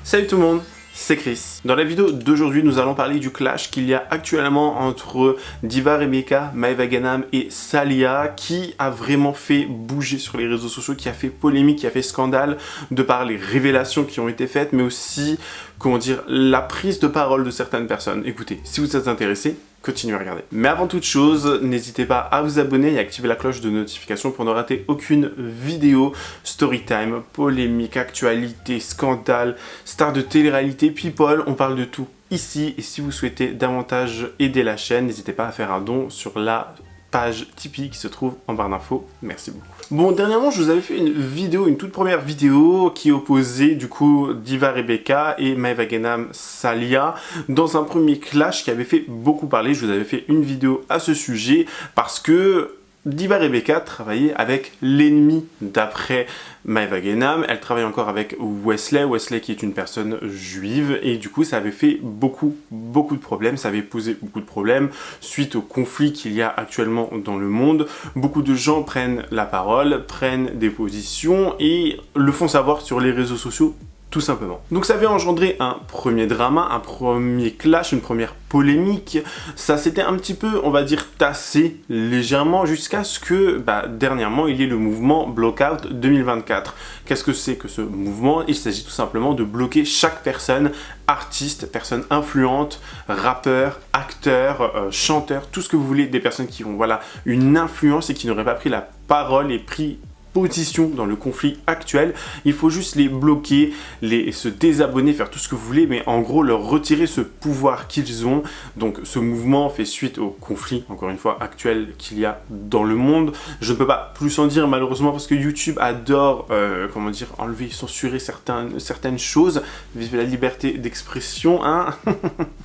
Salut tout le monde, c'est Chris. Dans la vidéo d'aujourd'hui, nous allons parler du clash qu'il y a actuellement entre Diva Rebecca, Maeva Ganam et Salia, qui a vraiment fait bouger sur les réseaux sociaux, qui a fait polémique, qui a fait scandale de par les révélations qui ont été faites, mais aussi, comment dire, la prise de parole de certaines personnes. Écoutez, si vous êtes intéressés, continuez à regarder. Mais avant toute chose, n'hésitez pas à vous abonner et à activer la cloche de notification pour ne rater aucune vidéo, storytime, polémique, actualité, scandale, star de télé-réalité, people, on parle de tout ici. Et si vous souhaitez davantage aider la chaîne, n'hésitez pas à faire un don sur la page Tipeee qui se trouve en barre d'infos. Merci beaucoup. Bon, dernièrement, je vous avais fait une vidéo, une toute première vidéo qui opposait du coup Diva Rebecca et Maeva Ganam Salia dans un premier clash qui avait fait beaucoup parler. Je vous avais fait une vidéo à ce sujet parce que Diva Rebecca travaillait avec l'ennemi d'après Maeva Ganam. Elle travaille encore avec Wesley qui est une personne juive, et du coup ça avait fait beaucoup de problèmes, ça avait posé beaucoup de problèmes suite au conflit qu'il y a actuellement dans le monde. Beaucoup de gens prennent la parole, prennent des positions et le font savoir sur les réseaux sociaux, tout simplement. Donc ça avait engendré un premier drama, un premier clash, une première polémique. Ça s'était un petit peu, on va dire, tassé légèrement jusqu'à ce que, dernièrement, il y ait le mouvement Blockout 2024. Qu'est-ce que c'est que ce mouvement? Il s'agit tout simplement de bloquer chaque personne, artiste, personne influente, rappeur, acteur, chanteur, tout ce que vous voulez, des personnes qui ont, voilà, une influence et qui n'auraient pas pris la parole et pris position dans le conflit actuel. Il faut juste les bloquer, se désabonner, faire tout ce que vous voulez, mais en gros leur retirer ce pouvoir qu'ils ont. Donc ce mouvement fait suite au conflit, encore une fois, actuel qu'il y a dans le monde. Je ne peux pas plus en dire malheureusement parce que YouTube adore, comment dire, enlever, censurer certaines choses. Vive la liberté d'expression, hein.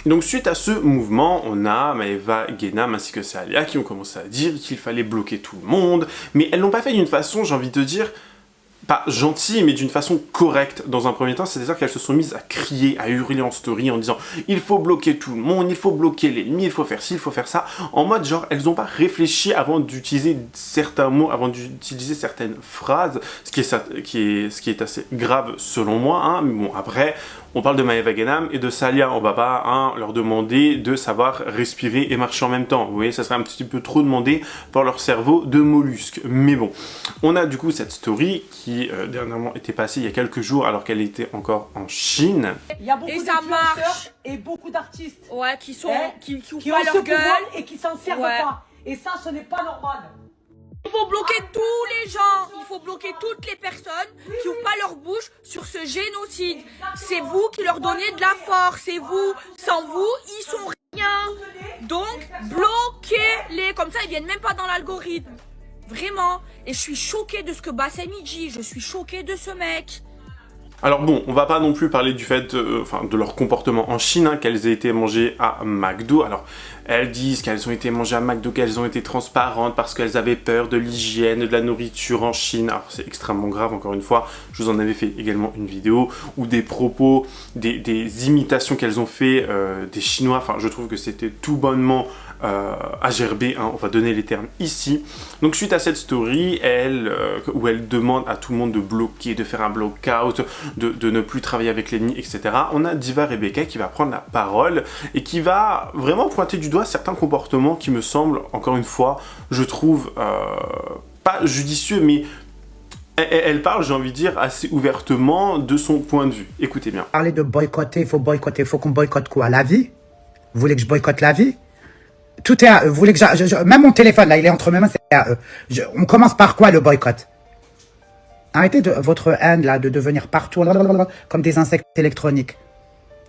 Donc suite à ce mouvement, on a Maeva Ganam ainsi que Salia qui ont commencé à dire qu'il fallait bloquer tout le monde, mais elles l'ont pas fait d'une façon, j'ai envie de dire, pas gentille, mais d'une façon correcte dans un premier temps, c'est-à-dire qu'elles se sont mises à crier, à hurler en story en disant « il faut bloquer tout le monde, il faut bloquer l'ennemi, il faut faire ci, il faut faire ça », en mode genre, elles n'ont pas réfléchi avant d'utiliser certains mots, avant d'utiliser certaines phrases, ce qui est assez grave selon moi, hein. Mais bon, après, on parle de Maeva Ganam et de Salia, on va pas leur demander de savoir respirer et marcher en même temps. Vous voyez, ça serait un petit peu trop demandé pour leur cerveau de mollusque. Mais bon, on a du coup cette story qui dernièrement était passée il y a quelques jours alors qu'elle était encore en Chine. Il y a beaucoup d'influenceurs et beaucoup d'artistes, ouais, qui ont pas leur gueule et qui s'en servent pas. Et ça, ce n'est pas normal. Il faut bloquer tous les gens, il faut bloquer toutes les personnes qui n'ouvrent pas leur bouche sur ce génocide. C'est vous qui leur donnez de la force, c'est vous. Sans vous, ils sont rien. Donc, bloquez-les, comme ça ils viennent même pas dans l'algorithme. Vraiment. Et je suis choquée de ce que Bassem dit, je suis choquée de ce mec. Alors bon, on va pas non plus parler du fait, de leur comportement en Chine, hein, qu'elles aient été mangées à McDo. Alors, elles disent qu'elles ont été mangées à McDo, qu'elles ont été transparentes parce qu'elles avaient peur de l'hygiène, de la nourriture en Chine. Alors c'est extrêmement grave, encore une fois, je vous en avais fait également une vidéo, ou des propos, des imitations qu'elles ont fait des Chinois. Enfin, je trouve que c'était tout bonnement agerbé, hein, on va donner les termes ici. Donc suite à cette story, où elle demande à tout le monde de bloquer, de faire un block-out, de ne plus travailler avec l'ennemi, etc. On a Diva Rebecca qui va prendre la parole et qui va vraiment pointer du doigt certains comportements qui me semblent, encore une fois, je trouve, pas judicieux, mais elle parle, j'ai envie de dire, assez ouvertement de son point de vue. Écoutez bien. Parler de boycotter, il faut qu'on boycotte quoi? La vie? Vous voulez que je boycotte la vie? Tout est à eux. Vous voulez que même mon téléphone, là, il est entre mes mains, c'est à eux. On commence par quoi, le boycott? Arrêtez votre haine, là, de devenir partout, comme des insectes électroniques.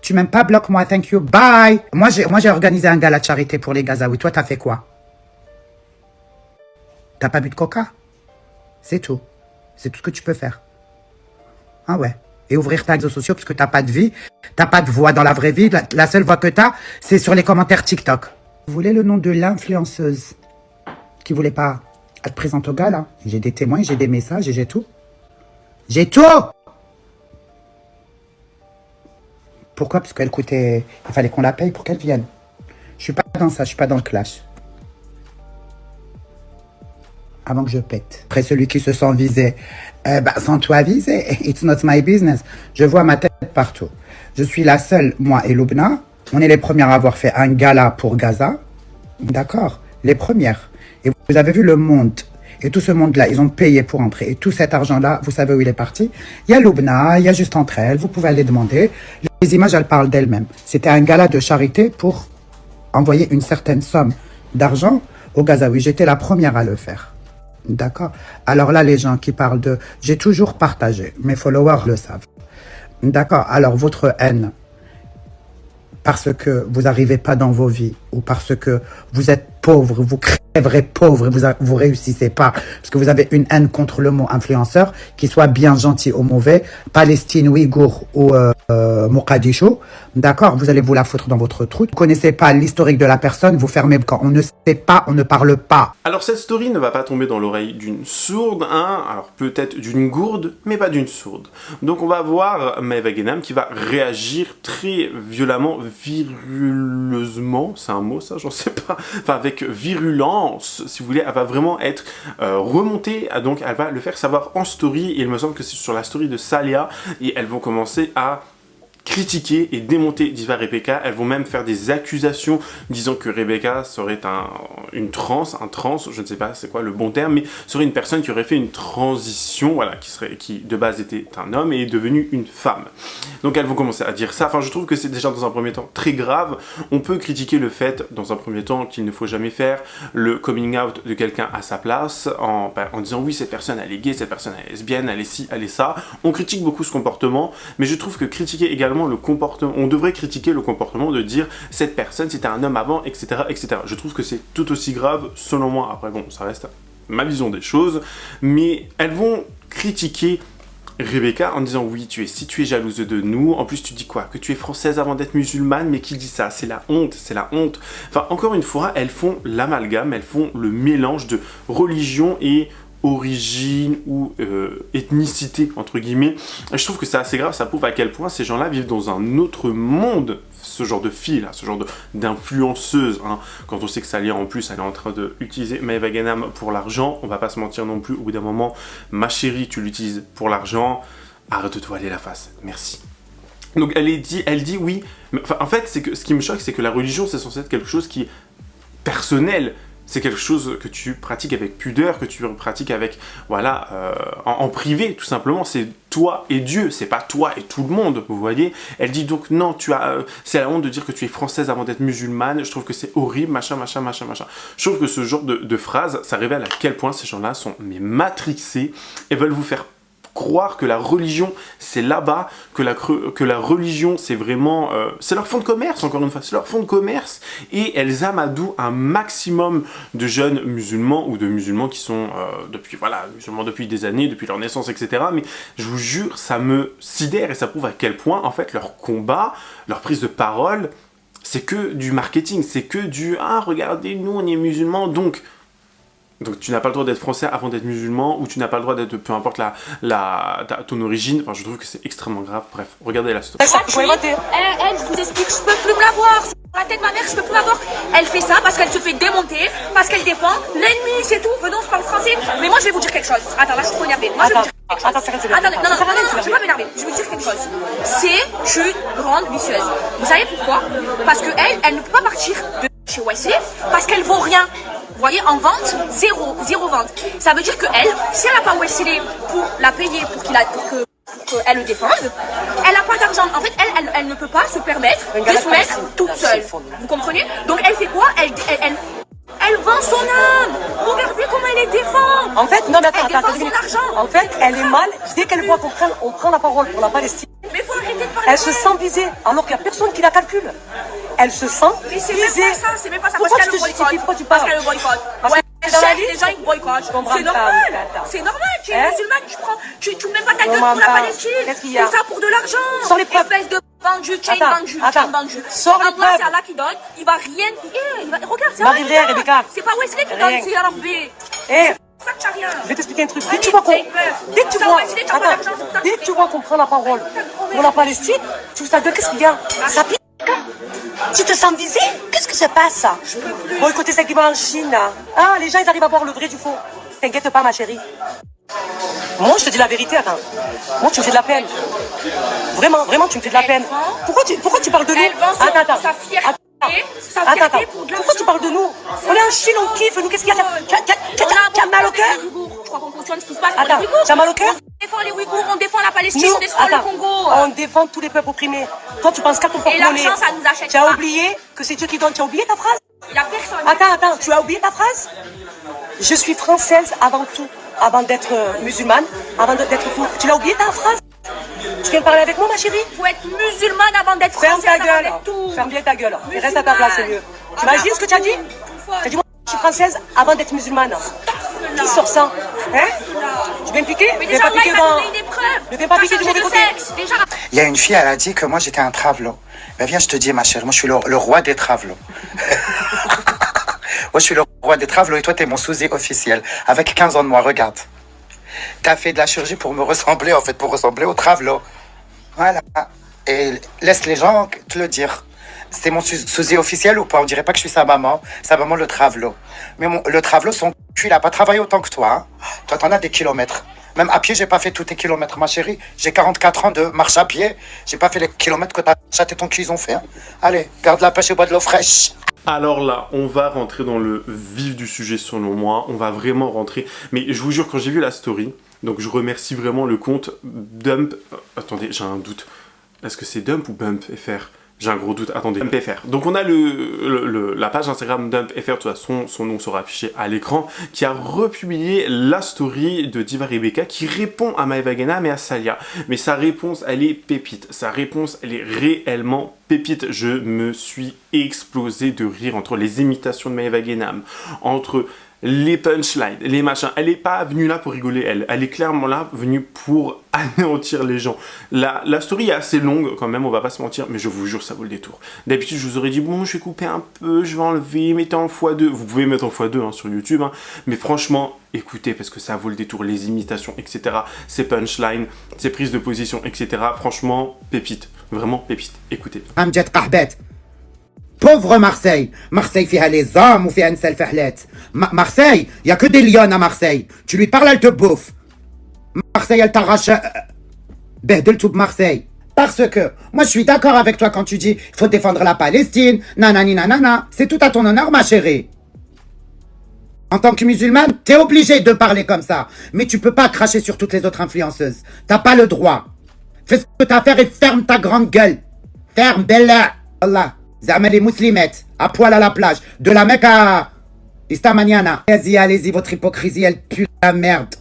Tu m'aimes pas, bloque-moi, thank you, bye. Moi, j'ai organisé un gala de charité pour les Gazaouis. Toi, t'as fait quoi? T'as pas bu de coca? C'est tout. C'est tout ce que tu peux faire. Ah ouais. Et ouvrir tes réseaux sociaux parce que t'as pas de vie, t'as pas de voix dans la vraie vie. La seule voix que t'as, c'est sur les commentaires TikTok. Vous voulez le nom de l'influenceuse qui voulait pas être présente au gala? J'ai des témoins, j'ai des messages et j'ai tout. J'ai tout! Pourquoi? Parce qu'elle coûtait... Il fallait qu'on la paye pour qu'elle vienne. Je suis pas dans ça, je suis pas dans le clash. avant que je pète. Après, celui qui se sent visé, sans toi viser, it's not my business. Je vois ma tête partout. Je suis la seule, moi et Loubna, on est les premières à avoir fait un gala pour Gaza. D'accord? Les premières. Et vous avez vu le monde. Et tout ce monde-là, ils ont payé pour entrer. Et tout cet argent-là, vous savez où il est parti? Il y a Loubna, il y a juste entre elles, vous pouvez aller demander. Les images, elles parlent d'elles-mêmes. C'était un gala de charité pour envoyer une certaine somme d'argent au Gazaouis. J'étais la première à le faire. D'accord? Alors là, les gens qui parlent de... J'ai toujours partagé. Mes followers le savent. D'accord? Alors, votre haine, parce que vous n'arrivez pas dans vos vies, ou parce que vous êtes pauvre, vous crèverez pauvre et vous réussissez pas, parce que vous avez une haine contre le mot influenceur, qu'il soit bien gentil ou mauvais, Palestine, Ouïghour ou Mogadiscio, d'accord, vous allez vous la foutre dans votre trou. Vous connaissez pas l'historique de la personne, vous fermez quand on ne sait pas, on ne parle pas. Alors cette story ne va pas tomber dans l'oreille d'une sourde, hein, alors peut-être d'une gourde, mais pas d'une sourde. Donc on va voir Maeva Guénam qui va réagir très violemment, viruleusement, c'est un mot ça, j'en sais pas, enfin avec virulence, si vous voulez, elle va vraiment être remontée, donc elle va le faire savoir en story, et il me semble que c'est sur la story de Salia, et elles vont commencer à critiquer et démonter Diva Rebecca. Elles vont même faire des accusations disant que Rebecca serait une trans, je ne sais pas c'est quoi le bon terme, mais serait une personne qui aurait fait une transition, voilà, qui de base était un homme et est devenue une femme. Donc elles vont commencer à dire ça. Enfin, je trouve que c'est déjà dans un premier temps très grave. On peut critiquer le fait, dans un premier temps, qu'il ne faut jamais faire le coming out de quelqu'un à sa place en disant oui, cette personne elle est gay, cette personne elle est lesbienne, elle est ci, elle est ça. On critique beaucoup ce comportement, mais je trouve que critiquer également le comportement, on devrait critiquer le comportement de dire cette personne c'était un homme avant, etc., etc. Je trouve que c'est tout aussi grave selon moi. Après bon, ça reste ma vision des choses, mais elles vont critiquer Rebecca en disant oui, si tu es jalouse de nous, en plus tu dis quoi? Que tu es française avant d'être musulmane, mais qui dit ça? C'est la honte, c'est la honte. Enfin, encore une fois, elles font l'amalgame, elles font le mélange de religion et origine ou ethnicité entre guillemets. Et je trouve que c'est assez grave, ça prouve à quel point ces gens-là vivent dans un autre monde, ce genre de filles là, ce genre d'influenceuse, hein. Quand on sait que Salia en plus elle est en train d'utiliser Maeva Guénam pour l'argent, on va pas se mentir non plus, au bout d'un moment, ma chérie, tu l'utilises pour l'argent, arrête de te voiler la face, merci. Donc elle dit oui, mais enfin, en fait c'est que ce qui me choque, c'est que la religion c'est censé être quelque chose qui est personnel. C'est quelque chose que tu pratiques avec pudeur, que tu pratiques avec, voilà, en privé, tout simplement. C'est toi et Dieu, c'est pas toi et tout le monde, vous voyez. Elle dit donc, non, c'est la honte de dire que tu es française avant d'être musulmane. Je trouve que c'est horrible, machin, machin, machin, machin. Je trouve que ce genre de phrase, ça révèle à quel point ces gens-là sont matrixés et veulent vous faire croire que la religion c'est là-bas, que la religion c'est vraiment c'est leur fonds de commerce, encore une fois, c'est leur fonds de commerce, et elles amadouent un maximum de jeunes musulmans ou de musulmans qui sont musulmans depuis des années, depuis leur naissance, etc. Mais je vous jure, ça me sidère et ça prouve à quel point en fait leur combat, leur prise de parole, c'est que du marketing, c'est que du « Ah, regardez, nous on est musulmans, donc tu n'as pas le droit d'être français avant d'être musulman, ou tu n'as pas le droit d'être, peu importe ton origine. » Enfin, je trouve que c'est extrêmement grave. Bref, regardez la story. Elle, je vous explique, je peux plus me la voir. La tête de ma mère, je peux plus la voir. Elle fait ça parce qu'elle se fait démonter, parce qu'elle défend l'ennemi, c'est tout. Venons, je parle français. Mais moi, je vais vous dire quelque chose. Attends, là, je suis trop énervée. Moi, je vais vous dire quelque chose. Attendez, non, je vais pas m'énerver. Je vais vous dire quelque chose. C'est une grande vicieuse. Vous savez pourquoi? Parce que elle ne peut pas partir de chez Wesley parce qu'elle vaut rien. Vous voyez, en vente, zéro vente. Ça veut dire que elle, si elle n'a pas Wesley pour la payer, pour qu'elle le défende, elle n'a pas d'argent. En fait, elle ne peut pas se permettre de se mettre toute seule. Vous comprenez? Donc elle fait quoi? Elle vend son âme. Regardez comment elle les défend. En fait, non mais attends, elle défend son argent. En fait, elle est mal. Dès qu'elle voit qu'on prend la parole pour la Palestine, mais faut arrêter de parler. Elle se sent visée, alors qu'il n'y a personne qui la calcule. Elle se sent visée. C'est même pas ça. Pourquoi tu te justifies? Pourquoi tu parles? Parce qu'elle le boycotte. Ouais, les gens ils boycottent. C'est normal. C'est normal. Tu es musulmane, tu mets même pas ta gueule pour la Palestine. Qu'est-ce qu'il y a? Tout ça pour de l'argent. Sans les preuves. Espèce de vendu, chain vendu. Sors les preuves. C'est Allah qui donne. Il va rien. Regarde, c'est Allah. Rebecca. C'est pas Wesley qui donne, c'est Rabbi. Ça que t'as rien. Je vais t'expliquer un truc. Dès que tu vois qu'on prend la parole pour la Palestine, tu te dis qu'est-ce qu'il y a? Ça pique. Tu te sens visé? Qu'est-ce que se passe? Bon, écoutez, ça qui va en Chine. Ah, les gens, ils arrivent à voir le vrai du faux. T'inquiète pas, ma chérie. Moi, je te dis la vérité, attends. Moi, tu me fais de la peine. Vraiment, vraiment, tu me fais de la peine. Pourquoi tu parles de nous? Elle vend sa fierté. Attends. Pourquoi tu parles de nous? On est en Chine, on kiffe. Nous, qu'est-ce qu'il y a? Tu as mal au cœur? Je crois qu'on cautionne ce qui se passe. Attends, tu as mal au cœur? On défend les Ouïghours, on défend la Palestine, on défend le Congo. On défend tous les peuples opprimés. Toi, tu penses qu'à ton porte-monnaie. Et l'argent, ça nous achète Tu as pas. oublié que c'est Dieu qui donne. Tu as oublié ta phrase? Il y a personne. Attends, tu as oublié ta phrase? Je suis française avant tout, avant d'être musulmane, avant d'être tout. Tu l'as oublié ta phrase? Tu viens de parler avec moi, ma chérie? Faut être musulmane avant d'être Ferme française, ta avant gueule. d'être tout. Ferme bien ta gueule. Et reste à ta place, c'est mieux. Tu imagines ce que tu as dit? Tu as dit, moi, je suis française avant d'être musulmane. Qui sort ça? Hein? Tu viens me piquer? Mais Ne viens déjà, pas là, piquer il va dans... donner des preuves. Ne viens pas T'as piquer du changé mauvais de côté. sexe. Déjà. Il y a une fille, elle a dit que moi j'étais un travelo. Ben viens, je te dis ma chérie, moi je suis le roi des travelos. Moi je suis le roi des travelos et toi t'es mon sosie officiel. Avec 15 ans de moi, regarde. T'as fait de la chirurgie pour me ressembler, en fait, pour ressembler au travelo. Voilà. Et laisse les gens te le dire. C'est mon sosie officiel ou pas? On dirait pas que je suis sa maman le travelo. Mais le travelo, son cul, il a pas travaillé autant que toi. Hein. Toi, t'en as des kilomètres. Même à pied, j'ai pas fait tous tes kilomètres, ma chérie. J'ai 44 ans de marche à pied. J'ai pas fait les kilomètres que ta chatte et ton cul, ils ont fait. Hein. Allez, garde la pêche et bois de l'eau fraîche. Alors là, on va rentrer dans le vif du sujet selon moi. On va vraiment rentrer. Mais je vous jure, quand j'ai vu la story, donc je remercie vraiment le compte Dump. Attendez, j'ai un doute. Est-ce que c'est Dump ou Bump FR? J'ai un gros doute. Attendez, DumpFR. Donc on a la page Instagram DumpFR, de toute façon, son nom sera affiché à l'écran, qui a republié la story de Diva Rebecca qui répond à Maeva Ganam et à Salia. Mais sa réponse, elle est pépite. Sa réponse, elle est réellement pépite. Je me suis explosé de rire entre les imitations de Maeva Ganam, entre les punchlines, les machins. Elle n'est pas venue là pour rigoler, elle est clairement là venue pour anéantir les gens. La story est assez longue quand même, on va pas se mentir, mais je vous jure ça vaut le détour. D'habitude je vous aurais dit bon je vais couper un peu, je vais enlever, mettez en x2, vous pouvez mettre en x2 hein, sur YouTube, hein. Mais franchement écoutez parce que ça vaut le détour, les imitations etc, ces punchlines, ces prises de position etc, franchement pépite, vraiment pépite, écoutez. Amjad Qahbet. Pauvre Marseille. Marseille fiha les hommes ou fiha une seule fahlette. Marseille, il n'y a que des lions à Marseille. Tu lui parles, elle te bouffe. Marseille, elle t'arrache. Behdel-tout Marseille. Parce que, moi je suis d'accord avec toi quand tu dis il faut défendre la Palestine, nanani nanana. C'est tout à ton honneur, ma chérie. En tant que musulmane, t'es obligé de parler comme ça. Mais tu peux pas cracher sur toutes les autres influenceuses. T'as pas le droit. Fais ce que t'as à faire et ferme ta grande gueule. Ferme, Bella. Allah. Zama les muslimettes, à poil à la plage, de la Mecque à Istamaniana. Allez-y, votre hypocrisie, elle pue la merde.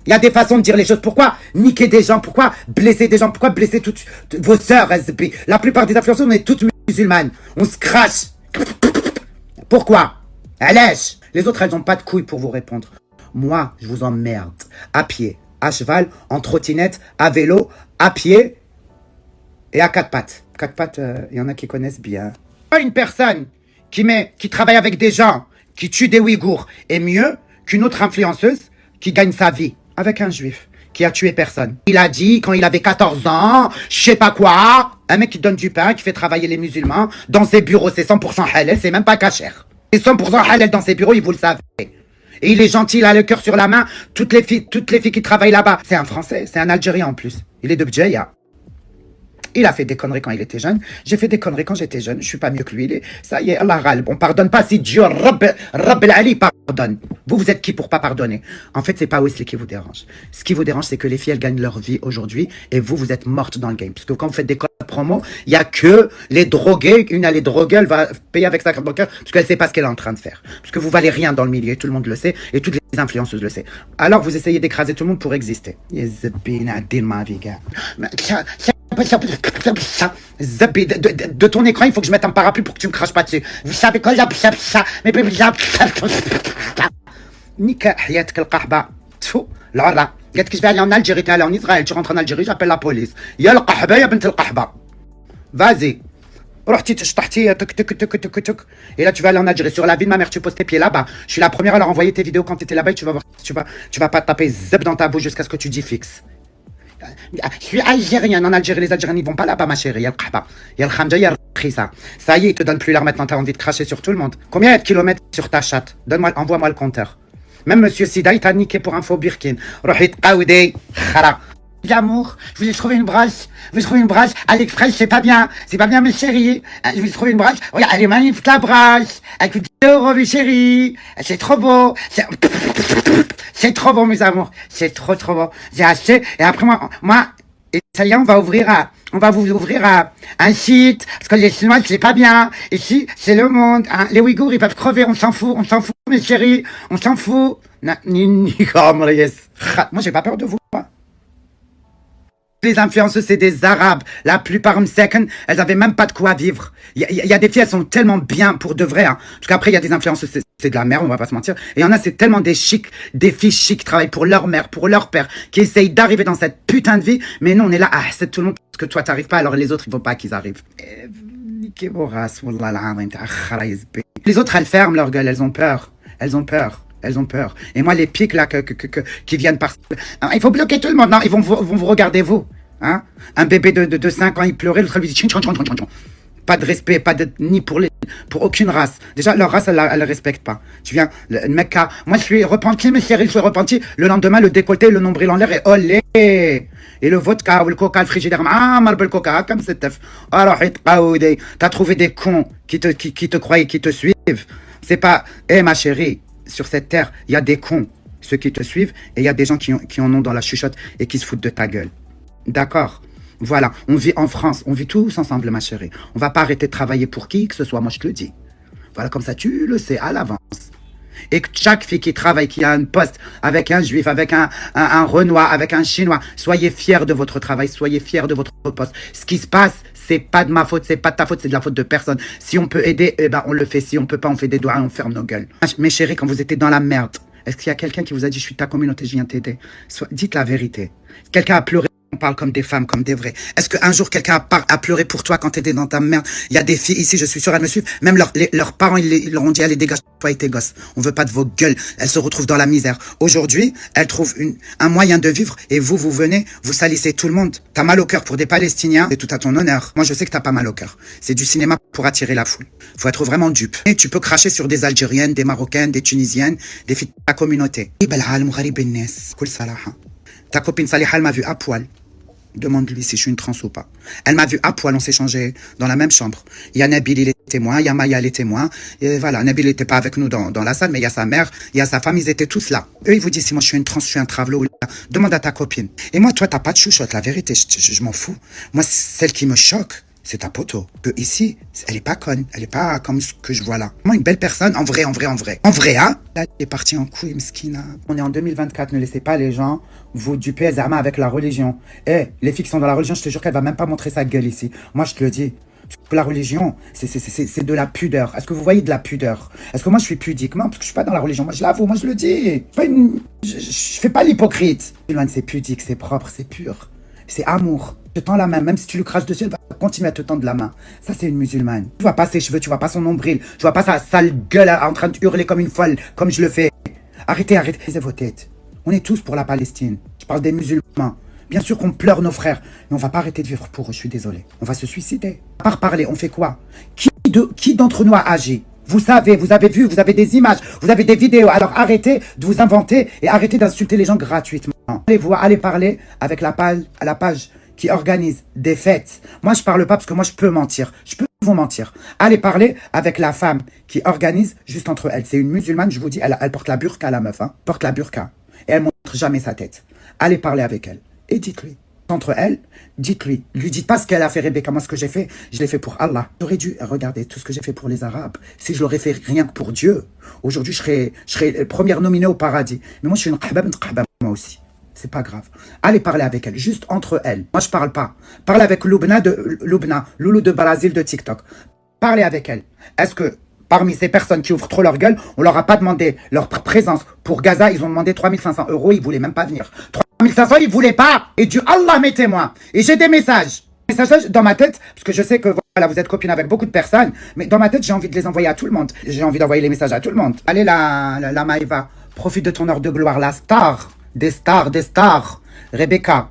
Il y a des façons de dire les choses. Pourquoi niquer des gens? Pourquoi blesser des gens? Pourquoi blesser toutes vos sœurs, SB? La plupart des influenceurs, on est toutes musulmanes. On se crache. Pourquoi? Allège. Les autres, elles n'ont pas de couilles pour vous répondre. Moi, je vous emmerde. À pied, à cheval, en trottinette, à vélo, à pied et à quatre pattes. Quatre pattes, il y en a qui connaissent bien. Une personne qui travaille avec des gens, qui tue des Ouïghours, est mieux qu'une autre influenceuse qui gagne sa vie avec un juif qui a tué personne. Il a dit, quand il avait 14 ans, je sais pas quoi, un mec qui donne du pain, qui fait travailler les musulmans, dans ses bureaux, c'est 100% halal, c'est même pas kasher. C'est 100% halal dans ses bureaux, et vous le savez. Et il est gentil, il a le cœur sur la main, toutes les filles qui travaillent là-bas. C'est un Français, c'est un Algérien en plus. Il est de Bdjaïa. Il a fait des conneries quand il était jeune. J'ai fait des conneries quand j'étais jeune. Je suis pas mieux que lui. Ça y est, Allah râle. On pardonne pas si Dieu, Rabb al-Ali, pardonne. Vous êtes qui pour pas pardonner? En fait, c'est pas Wesley qui vous dérange. Ce qui vous dérange, c'est que les filles, elles gagnent leur vie aujourd'hui et vous êtes mortes dans le game. Parce que quand vous faites des codes promo, il y a que les drogués. Une, elle est droguée, elle va payer avec sa carte bancaire parce qu'elle sait pas ce qu'elle est en train de faire. Parce que vous valez rien dans le milieu. Tout le monde le sait et toutes les influenceuses le savent. Alors, vous essayez d'écraser tout le monde pour exister. De ton écran, il faut que je mette un parapluie pour que tu me craches pas dessus. Vous savez quoi? Nika hayatek al-qahba. Tfou, l'ara. قالت que je vais aller en Algérie, t'es allé en Israël, tu rentres en Algérie, j'appelle la police. يا القحبة يا بنت القحبة. Vas-y. رحتي تشطحتي تك تك تك تك تك. Et là tu vas aller en Algérie, sur la vie de ma mère, tu poses tes pieds là-bas. Je suis la première à leur envoyer tes vidéos quand tu étais là-bas et tu vas voir, tu vas pas taper zeb dans ta bouche jusqu'à ce que tu dis fixe. Je suis algérienne. En Algérie, les Algériens n'y vont pas là-bas, ma chérie. Il y a le Khaba, il y a le Khamja, il y a le Khissa. Ça y est, ils te donnent plus l'heure maintenant. T'as envie de cracher sur tout le monde. Combien il y a de kilomètres sur ta chatte? Envoie-moi le compteur. Même Monsieur Sida, il t'a niqué pour un faux birkin. Rohit Qaoudé, khara. L'amour, je voulais trouver une brosse. Je voulais trouver une brosse. AliExpress, c'est pas bien. C'est pas bien, mes chéris. Je voulais trouver une brosse. Regarde, elle est magnifique, la brosse. Elle coûte 10 €, mes chéris. C'est trop beau. C'est trop beau, mes amours. C'est trop beau. J'ai acheté. Et après, moi, et ça y est, on va vous ouvrir un site. Parce que les Chinois, c'est pas bien. Ici, c'est le monde. Hein. Les Ouïghours, ils peuvent crever. On s'en fout, mes chéris. On s'en fout. Moi, j'ai pas peur de vous. Les influenceuses, c'est des Arabes. La plupart, elles avaient même pas de quoi vivre. Il y a des filles, elles sont tellement bien pour de vrai. Hein. Parce qu'après, il y a des influenceuses, c'est de la merde, on va pas se mentir. Et il y en a, c'est tellement des filles chics qui travaillent pour leur mère, pour leur père, qui essayent d'arriver dans cette putain de vie. Mais nous, on est là, c'est tout le monde, parce que toi, t'arrives pas, alors les autres, ils vont pas qu'ils arrivent. Niquez vos races, les autres, elles ferment leur gueule, elles ont peur. Elles ont peur. Et moi, les pics, là, qui viennent par... Il faut bloquer tout le monde. Non, ils vont vous regarder, vous. Hein? Un bébé de 5 ans, il pleurait, l'autre lui dit... Pas de respect, ni pour aucune race. Déjà, leur race, elle ne respecte pas. Tu viens, le mec, moi, je suis repenti, mes chéris, je suis repenti. Le lendemain, le décolleté, le nombril en l'air et olé. Et le vodka, ou le coca, le frigidaire, marbre le coca, comme c'est teuf. Alors, t'as trouvé des cons qui te croient, qui te suivent. C'est pas, ma chérie, sur cette terre, il y a des cons, ceux qui te suivent, et il y a des gens qui en ont dans la chuchote et qui se foutent de ta gueule. D'accord? Voilà, on vit en France, on vit tous ensemble, ma chérie. On va pas arrêter de travailler pour qui que ce soit, moi je te le dis. Voilà, comme ça, tu le sais à l'avance. Et que chaque fille qui travaille, qui a un poste avec un juif, avec un Renoir, avec un Chinois, soyez fiers de votre travail, soyez fiers de votre poste. Ce qui se passe, c'est pas de ma faute, c'est pas de ta faute, c'est de la faute de personne. Si on peut aider, on le fait. Si on peut pas, on fait des doigts et on ferme nos gueules. Mes chéris, quand vous étiez dans la merde, est-ce qu'il y a quelqu'un qui vous a dit, je suis ta communauté, je viens t'aider? Dites la vérité. Quelqu'un a pleuré. On parle comme des femmes, comme des vrais. Est-ce qu'un jour, quelqu'un a pleuré pour toi quand t'étais dans ta merde? Il y a des filles ici, je suis sûre, elles me suivent. Même leurs parents, ils leur ont dit, allez, dégage-toi et tes gosses. On veut pas de vos gueules. Elles se retrouvent dans la misère. Aujourd'hui, elles trouvent un moyen de vivre et vous venez, vous salissez tout le monde. T'as mal au cœur pour des Palestiniens, c'est tout à ton honneur. Moi, je sais que t'as pas mal au cœur. C'est du cinéma pour attirer la foule. Faut être vraiment dupe. Et tu peux cracher sur des Algériennes, des Marocaines, des Tunisiennes, des filles de ta communauté. Ta copine Saliha, elle m'a vu à poil. Demande-lui si je suis une trans ou pas. Elle m'a vu à poil, on s'est changé dans la même chambre. Il y a Nabil, il est témoin, il y a Maya, les témoins. Et voilà, Nabil n'était pas avec nous dans la salle, mais il y a sa mère, il y a sa femme, ils étaient tous là. Eux, ils vous disent si moi je suis une trans, je suis un travelo. Demande à ta copine. Et moi, toi, t'as pas de chouchotte, la vérité, je m'en fous. Moi, celle qui me choque, c'est ta poteau. Que ici, elle est pas conne, elle est pas comme ce que je vois là. Moi, une belle personne, en vrai. En vrai, hein? Là, elle est partie en couille, mskina. On est en 2024, ne laissez pas les gens vous duper Zama avec la religion. Les filles qui sont dans la religion, je te jure qu'elle va même pas montrer sa gueule ici. Moi, je te le dis. La religion, c'est de la pudeur. Est-ce que vous voyez de la pudeur? Est-ce que moi, je suis pudique? Non, parce que je suis pas dans la religion. Moi, je l'avoue, moi, je le dis. Je fais pas l'hypocrite. C'est pudique, c'est propre, c'est pur. C'est amour. Je te tends la main, même si tu lui craches dessus, elle va continuer à te tendre la main. Ça, c'est une musulmane. Tu vois pas ses cheveux, tu vois pas son nombril, tu vois pas sa sale gueule en train de hurler comme une folle, comme je le fais. Arrêtez vos têtes. On est tous pour la Palestine. Je parle des musulmans. Bien sûr qu'on pleure nos frères, mais on va pas arrêter de vivre pour eux, je suis désolé. On va se suicider. À part parler, on fait quoi? Qui d'entre nous a agi? Vous savez, vous avez vu, vous avez des images, vous avez des vidéos. Alors arrêtez de vous inventer et arrêtez d'insulter les gens gratuitement. Allez parler avec la page qui organise des fêtes. Moi, je parle pas parce que moi, je peux mentir. Je peux vous mentir. Allez parler avec la femme qui organise juste entre elles. C'est une musulmane, je vous dis, elle porte la burqa, la meuf. Hein. Porte la burqa. Et elle montre jamais sa tête. Allez parler avec elle. Et dites-lui. Entre elles, dites-lui. Lui dites pas ce qu'elle a fait, Rebecca. Moi, ce que j'ai fait, je l'ai fait pour Allah. J'aurais dû regarder tout ce que j'ai fait pour les Arabes. Si je l'aurais fait rien que pour Dieu, aujourd'hui, je serais première nominée au paradis. Mais moi, je suis une qahbab, moi aussi. C'est pas grave. Allez parler avec elle, juste entre elles. Moi, je parle pas. Parlez avec Loubna, Loulou de Brésil de TikTok. Parlez avec elle. Est-ce que parmi ces personnes qui ouvrent trop leur gueule, on leur a pas demandé leur présence pour Gaza, ils ont demandé 3500 €, ils voulaient même pas venir. 3500, ils voulaient pas. Et du Allah, mettez-moi. Et j'ai des messages. Des messages dans ma tête, parce que je sais que voilà, vous êtes copine avec beaucoup de personnes, mais dans ma tête, j'ai envie de les envoyer à tout le monde. J'ai envie d'envoyer les messages à tout le monde. Allez, la Maïva, profite de ton heure de gloire, la star. Des stars, Rebecca,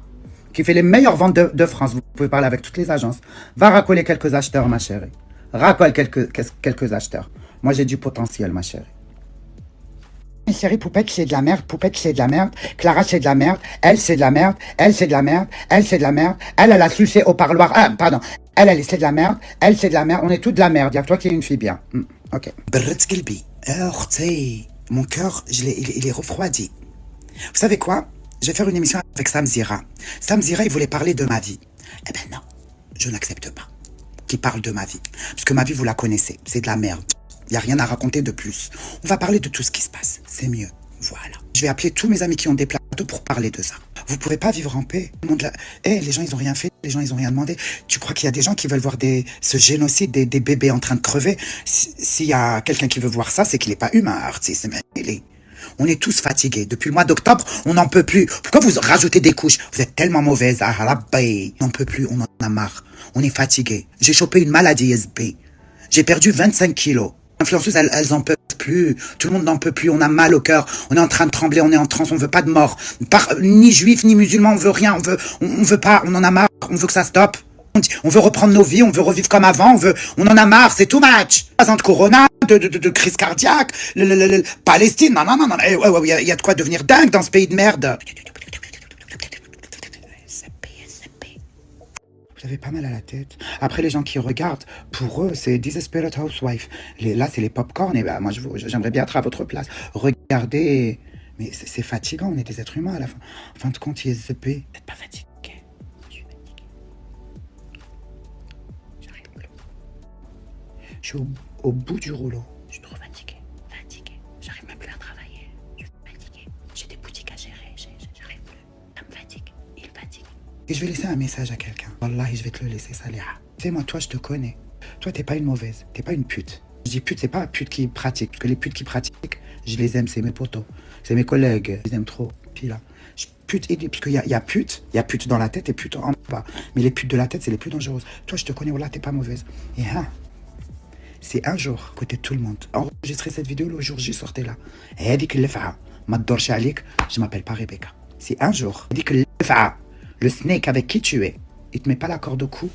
qui fait les meilleures ventes de France. Vous pouvez parler avec toutes les agences. Va racoler quelques acheteurs, ma chérie. Racole quelques acheteurs. Moi, j'ai du potentiel, ma chérie. Chérie, Poupette, c'est de la merde. Poupette, c'est de la merde. Clara, c'est de la merde. Elle, c'est de la merde. Elle, c'est de la merde. Elle, c'est de la merde. Elle a sucé au parloir. Ah, pardon. Elle, c'est de la merde. Elle, c'est de la merde. On est tous de la merde. Il y a que toi qui es une fille bien. Ok. Brrrt Kelbi. Mon cœur, il est refroidi. Vous savez quoi? Je vais faire une émission avec Sam Zira. Sam Zira, il voulait parler de ma vie. Eh ben non, je n'accepte pas qu'il parle de ma vie. Parce que ma vie, vous la connaissez. C'est de la merde. Il n'y a rien à raconter de plus. On va parler de tout ce qui se passe. C'est mieux. Voilà. Je vais appeler tous mes amis qui ont des plateaux pour parler de ça. Vous pouvez pas vivre en paix. Les gens, ils ont rien fait. Les gens, ils ont rien demandé. Tu crois qu'il y a des gens qui veulent voir ce génocide des bébés en train de crever? S'il y a quelqu'un qui veut voir ça, c'est qu'il n'est pas humain, artiste. On est tous fatigués. Depuis le mois d'octobre, on n'en peut plus. Pourquoi vous rajoutez des couches? Vous êtes tellement mauvaise. Ah, on n'en peut plus. On en a marre. On est fatigués. J'ai chopé une maladie SB. J'ai perdu 25 kilos. Les influenceuses, elles en peuvent plus. Tout le monde n'en peut plus. On a mal au cœur. On est en train de trembler. On est en transe. On veut pas de mort. Ni juifs, ni musulmans. On veut rien. On veut pas. On en a marre. On veut que ça stoppe. On veut reprendre nos vies. On veut revivre comme avant. On en a marre. C'est too much. Pas de corona, de crise cardiaque. Palestine. Non. Il y a de quoi devenir dingue dans ce pays de merde. Vous avez pas mal à la tête. Après, les gens qui regardent, pour eux, c'est Desperate Housewife. Là, c'est les popcorn. Et moi, j'aimerais bien être à votre place. Regardez. Mais c'est fatigant. On est des êtres humains à la fin. En fin de compte, il est ZP. Vous n'êtes pas fatigué. Je suis fatigué. J'arrive plus. Je suis au bout du rouleau. Je suis trop fatigué. J'arrive même plus à travailler. Je suis fatigué. J'ai des boutiques à gérer. J'arrive plus. Ça me fatigue. Il fatigue. Et je vais laisser un message à quelqu'un. Wallahi, je vais te le laisser, Saliha. Tu sais, moi, toi, je te connais. Toi, t'es pas une mauvaise. T'es pas une pute. Je dis pute, c'est pas une pute qui pratique. Parce que les putes qui pratiquent, je les aime. C'est mes potos. C'est mes collègues. Je les aime trop. Puis là, pute, parce qu'il y a pute. Il y a pute dans la tête et pute en bas. Mais les putes de la tête, c'est les plus dangereuses. Toi, je te connais. Wallah, t'es pas mauvaise. Et c'est un jour, côté de tout le monde. Enregistrer cette vidéo, le jour J, sortez là. Et dit que je m'appelle pas Rebecca. C'est un jour. Dit que le snake avec qui tu es, il te met pas la corde au cou.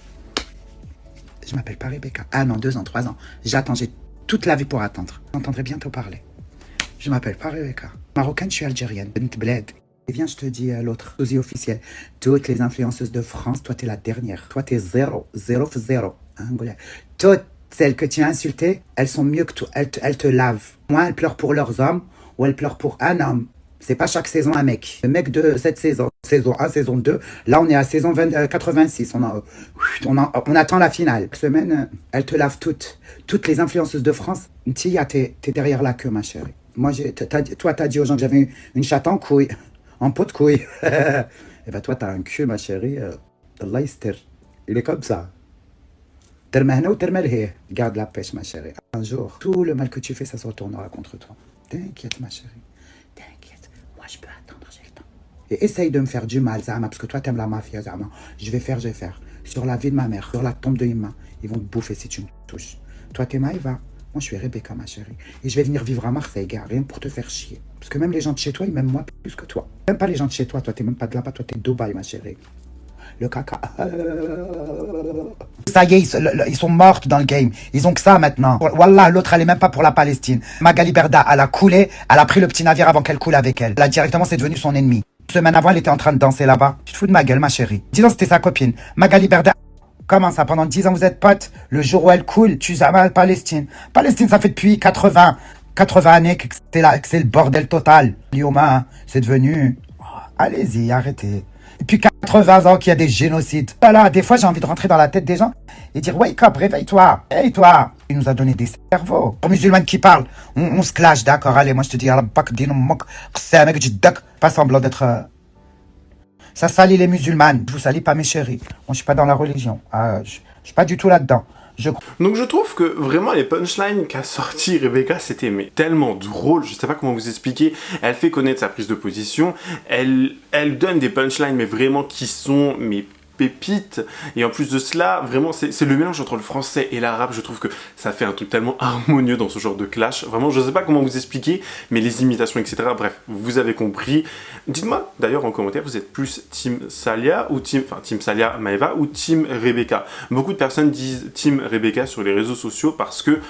Je m'appelle pas Rebecca. 1 an, 2 ans, 3 ans. J'attends, j'ai toute la vie pour attendre. J'entendrai bientôt parler. Je m'appelle pas Rebecca. Marocaine, je suis algérienne. Et viens, je te dis l'autre, sosie officiel. Toutes les influenceuses de France, toi, t'es la dernière. Toi, t'es 0. Toutes celles que tu as insultées, elles sont mieux que toi. Elles te lavent. Moi, elles pleurent pour leurs hommes ou elles pleurent pour un homme. C'est pas chaque saison un mec. Le mec de cette saison, saison 1, saison 2, là on est à saison 86. On attend la finale. Cette semaine, elles te lavent toutes. Toutes les influenceuses de France. Tia, t'es derrière la queue, ma chérie. Moi, toi, t'as dit aux gens que j'avais une chatte en couille. En pot de couille. Et ben toi, t'as un cul, ma chérie. Allah yastir. Il est comme ça. Garde la pêche, ma chérie. Un jour, tout le mal que tu fais, ça se retournera contre toi. T'inquiète, ma chérie. T'inquiète. Moi, je peux attendre, j'ai le temps. Et essaye de me faire du mal, Zama, parce que toi, t'aimes la mafia, Zama. Je vais faire. Sur la vie de ma mère, sur la tombe de Imma, ils vont te bouffer si tu me touches. Toi, t'es Maïva. Moi, je suis Rebecca, ma chérie. Et je vais venir vivre à Marseille, gars, rien que pour te faire chier. Parce que même les gens de chez toi, ils m'aiment moi plus que toi. Même pas les gens de chez toi. Toi, t'es même pas de là-bas. Toi, t'es de Dubaï, ma chérie. Le caca. Ça y est, ils sont mortes dans le game. Ils ont que ça maintenant. Wallah, l'autre, elle est même pas pour la Palestine. Magali Berda, elle a coulé. Elle a pris le petit navire avant qu'elle coule avec elle. Là, directement, c'est devenu son ennemi. Une semaine avant, elle était en train de danser là-bas. Tu te fous de ma gueule, ma chérie. 10 ans, c'était sa copine. Magali Berda. Comment ça, pendant 10 ans, vous êtes potes? Le jour où elle coule, tu as mal Palestine. Palestine, ça fait depuis 80 années que c'est le bordel total. Lyoma, c'est devenu... Oh, allez-y, arrêtez. Depuis 80 ans qu'il y a des génocides. Voilà, des fois, j'ai envie de rentrer dans la tête des gens et dire, wake up, réveille-toi, réveille-toi. Il nous a donné des cerveaux. Pour musulmans qui parlent, on se clash, d'accord, allez, moi je te dis, pas semblant d'être... Ça salit les musulmanes. Je vous salis pas, mes chéris. Moi, je suis pas dans la religion. Je suis pas du tout là-dedans. Donc je trouve que vraiment les punchlines qu'a sorti Rebecca, c'était tellement drôle, je sais pas comment vous expliquer. Elle fait connaître sa prise de position, elle donne des punchlines mais vraiment qui sont pépite. Et en plus de cela, vraiment, c'est le mélange entre le français et l'arabe. Je trouve que ça fait un truc tellement harmonieux dans ce genre de clash. Vraiment, je sais pas comment vous expliquer, mais les imitations, etc. Bref, vous avez compris. Dites-moi d'ailleurs en commentaire, vous êtes plus Team Salia ou Team Salia Maeva ou Team Rebecca. Beaucoup de personnes disent Team Rebecca sur les réseaux sociaux parce que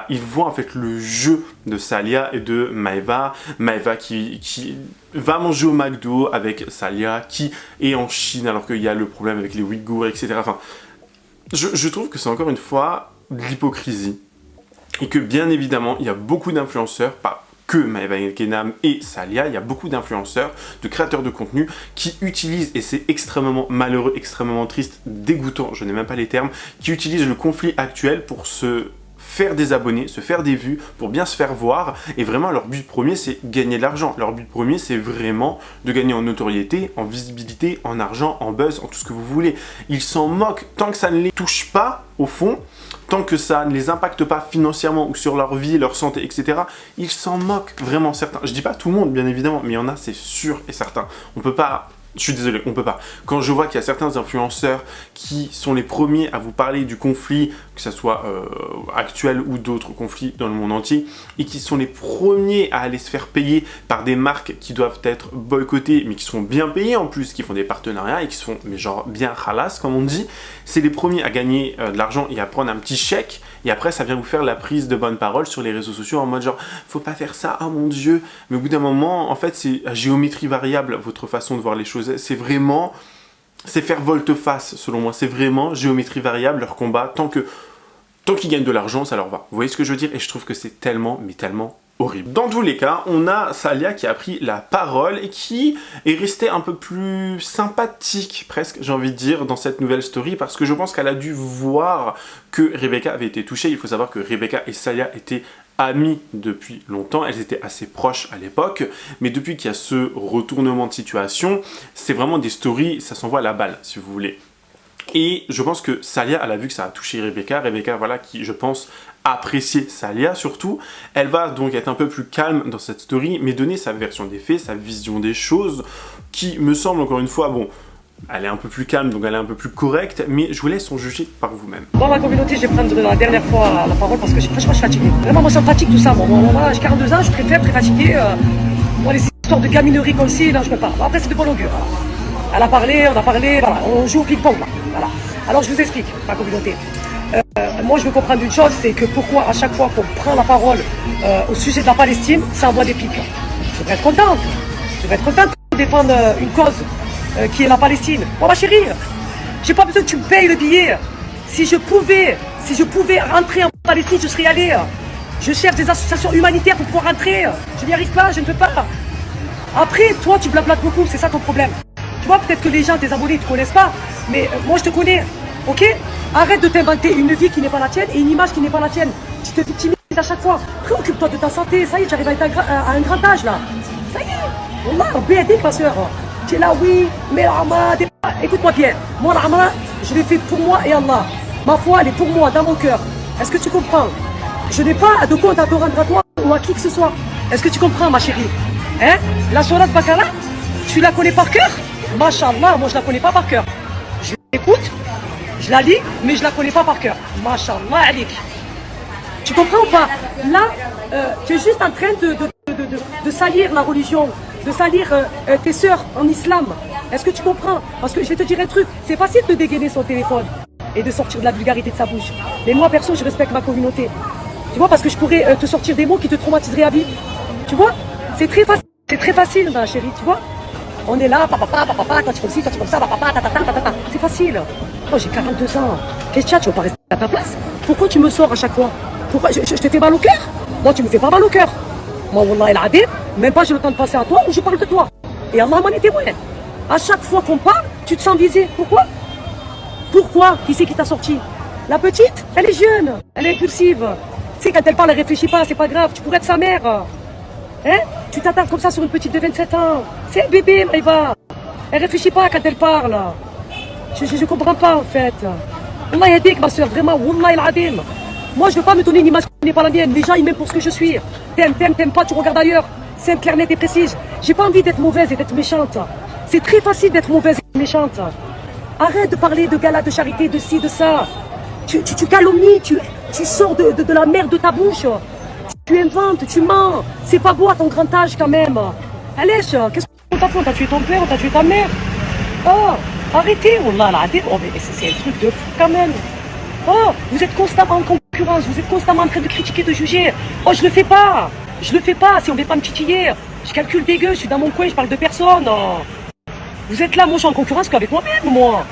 ils voient en fait le jeu de Salia et de Maeva. Maeva qui va manger au McDo avec Salia, qui est en Chine alors qu'il y a le problème avec les Ouïghours, etc. Enfin, je trouve que c'est encore une fois de l'hypocrisie et que bien évidemment, il y a beaucoup d'influenceurs, pas que Maeva Genam et Salia, il y a beaucoup d'influenceurs, de créateurs de contenu qui utilisent, et c'est extrêmement malheureux, extrêmement triste, dégoûtant, je n'ai même pas les termes, qui utilisent le conflit actuel pour se faire des abonnés, se faire des vues, pour bien se faire voir, et vraiment leur but premier c'est gagner de l'argent, leur but premier c'est vraiment de gagner en notoriété, en visibilité, en argent, en buzz, en tout ce que vous voulez. Ils s'en moquent, tant que ça ne les touche pas au fond, tant que ça ne les impacte pas financièrement ou sur leur vie, leur santé, etc., ils s'en moquent vraiment certains. Je dis pas tout le monde bien évidemment, mais il y en a c'est sûr et certain. On peut pas... Je suis désolé, on peut pas. Quand je vois qu'il y a certains influenceurs qui sont les premiers à vous parler du conflit, que ce soit actuel ou d'autres conflits dans le monde entier, et qui sont les premiers à aller se faire payer par des marques qui doivent être boycottées, mais qui sont bien payées en plus, qui font des partenariats et qui sont, mais genre, bien halas, comme on dit, c'est les premiers à gagner de l'argent et à prendre un petit chèque, et après ça vient vous faire la prise de bonne parole sur les réseaux sociaux en mode genre, faut pas faire ça, oh mon dieu, mais au bout d'un moment, en fait, c'est à géométrie variable votre façon de voir les choses. C'est vraiment, c'est faire volte-face selon moi, c'est vraiment géométrie variable leur combat, tant qu'ils gagnent de l'argent, ça leur va. Vous voyez ce que je veux dire? Et je trouve que c'est tellement, mais tellement horrible. Dans tous les cas, on a Salia qui a pris la parole et qui est restée un peu plus sympathique, presque, j'ai envie de dire, dans cette nouvelle story, parce que je pense qu'elle a dû voir que Rebecca avait été touchée. Il faut savoir que Rebecca et Salia étaient amies depuis longtemps, elles étaient assez proches à l'époque, mais depuis qu'il y a ce retournement de situation, c'est vraiment des stories, ça s'envoie à la balle, si vous voulez. Et je pense que Salia, elle a vu que ça a touché Rebecca, voilà, qui, je pense, appréciait Salia surtout. Elle va donc être un peu plus calme dans cette story, mais donner sa version des faits, sa vision des choses, qui me semble, encore une fois, bon, elle est un peu plus calme, donc elle est un peu plus correcte, mais je vous laisse en juger par vous-même. Dans la communauté, je vais prendre la dernière fois la parole parce que franchement, je suis fatigué. Vraiment, moi, ça me fatigue tout ça. Bon, voilà, j'ai 42 ans, je suis très fatigué. Moi, les histoires de gaminerie comme ci, là, je peux pas. Après, c'est de bon augure. Elle a parlé, on a parlé, voilà, on joue au ping-pong, là. Voilà. Alors, je vous explique, ma communauté. Moi, je veux comprendre une chose, c'est que pourquoi, à chaque fois qu'on prend la parole au sujet de la Palestine, ça envoie des pics. Je devrais être contente. Je devrais être contente de défendre une cause qui est la Palestine. Moi, ma chérie, j'ai pas besoin que tu me payes le billet. Si je pouvais rentrer en Palestine, je serais allée. Je cherche des associations humanitaires pour pouvoir rentrer. Je n'y arrive pas, je ne peux pas. Après, toi, tu blablates beaucoup, c'est ça ton problème. Tu vois, peut-être que les gens, tes abonnés, ne te connaissent pas, mais moi, je te connais, ok? Arrête de t'inventer une vie qui n'est pas la tienne et une image qui n'est pas la tienne. Tu te victimises à chaque fois. Préoccupe-toi de ta santé, ça y est, tu arrives à un grand âge, là. Ça y est, on a béaté, ma soeur. Tu es là, oui, mais écoute-moi bien. Moi, la je l'ai fait pour moi et Allah. Ma foi, elle est pour moi, dans mon cœur. Est-ce que tu comprends? Je n'ai pas de compte à te rendre à toi ou à qui que ce soit. Est-ce que tu comprends, ma chérie? Hein? La Sourate Bakara, tu la connais par cœur? Masha'Allah, moi je la connais pas par cœur. Je l'écoute, je la lis, mais je la connais pas par cœur. Masha'Allah, alik. Tu comprends ou pas? Là, tu es juste en train de salir la religion, de salir tes sœurs en islam. Est-ce que tu comprends? Parce que je vais te dire un truc, c'est facile de dégainer son téléphone et de sortir de la vulgarité de sa bouche. Mais moi, perso, je respecte ma communauté. Tu vois, parce que je pourrais te sortir des mots qui te traumatiseraient à vie. Tu vois? C'est très facile, ma chérie, tu vois? On est là, papa, toi tu comme ci, toi tu comme ça, papa, tatata. C'est facile. Moi, j'ai 42 ans. Qu'est-ce que tu vas pas rester à ta place? Pourquoi tu me sors à chaque fois? Pourquoi je te fais mal au cœur? Moi, tu me fais pas mal au cœur. Moi, wallah el adib, même pas j'ai le temps de penser à toi ou je parle de toi. Et Allah m'en était moyen. À chaque fois qu'on parle, tu te sens visé. Pourquoi? Pourquoi? Qui c'est qui t'a sorti? La petite, elle est jeune, elle est impulsive. Tu sais, quand elle parle, elle réfléchit pas, c'est pas grave, tu pourrais être sa mère. Hein? Tu t'attardes comme ça sur une petite de 27 ans. C'est un bébé, Maïva. Elle réfléchit pas quand elle parle. Je comprends pas, en fait. Allah yadik, ma soeur, vraiment, wallah el adim. Moi, je veux pas me donner une image qui n'est pas la mienne. Les gens, ils m'aiment pour ce que je suis. T'aimes pas, tu regardes ailleurs. C'est clair, net et précise. J'ai pas envie d'être mauvaise et d'être méchante. C'est très facile d'être mauvaise et méchante. Arrête de parler de gala de charité, de ci, de ça. Tu calomnies, tu sors de la merde de ta bouche. Tu inventes, tu mens. C'est pas beau à ton grand âge quand même. Allez, qu'est-ce qu'on t'a fait? On t'a tué ton père, on t'a tué ta mère. Oh, arrêtez, wallah, là, oh, mais c'est un truc de fou quand même. Oh, vous êtes constamment en concurrence, vous êtes constamment en train de critiquer, de juger. Oh, je le fais pas. Je le fais pas, si on ne veut pas me titiller. Je calcule des gueux, je suis dans mon coin, je parle de personne. Oh. Vous êtes là, moi je suis en concurrence qu'avec moi-même, moi.